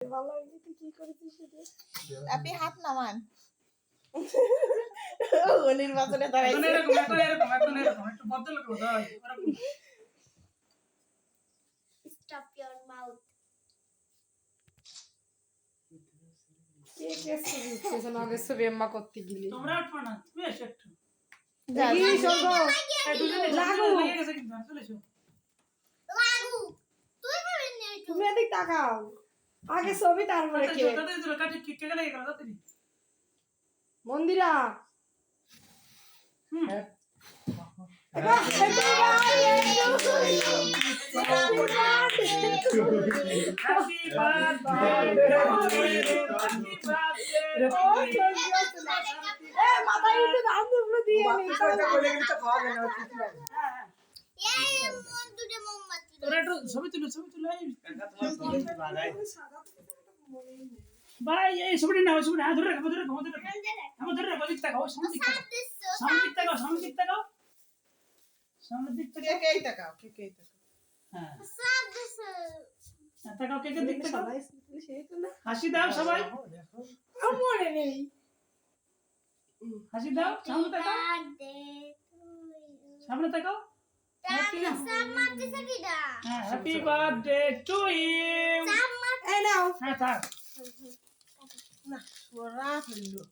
ভালো হয়নি, তুই কি করেছিস সেটা? আপনি হাত নামান। ও নির্বাচনে দাঁড়াইছে। এরকম একটু ভদ্রলোক হতে হয় ওরকম। Stop your mouth. কে ছবি উঠতেছে না? আগের ছবি আম্মা করতে গেলি তোমরা উঠবা না, তুমি এসো একটু। দেখি শোনো দুজনে লাগু। লেগে গেছে কিন্তু, চলে এসো। Lagu. তুই পারবি না একটু। তুমি এদিক তাকাও, আগে ছবি তারপরে কে। কাটে কে লেগে গেল তাড়াতাড়ি। মন্দিরা হুম। Happy মাথায় একটু ধান দুপুরে দিয়ে নি। এই মন দুটো মোমবাতি দাও। তোরা একটু ছবি তুলো ভাই, এই ছবিটা নাও, ছবিটা ধরে রাখো, ধরে রাখো, ধরে রাখো, ধরে রাখো, দিক তাকাও, সামনের দিক তাকাও, সামনের দিক তাকাও, সামনের দিক তাকাও, সামনের দিক তাকাও, কেকেই তাকাও, কেকেই তাকাও। হ্যাঁ সব দিস। তাকাও, কেকের দিক তাকাও, সবাই সেই তো না, হাসি দাও সবাই, আমার মনে নেই। হাসি দাও, সামনে তাকাও, সামনে তাকাও, হ্যাঁ, হ্যাপি বার্থডে টু ইউ। এই নাও হ্যাঁ থাক। না, ওরা ফেললো।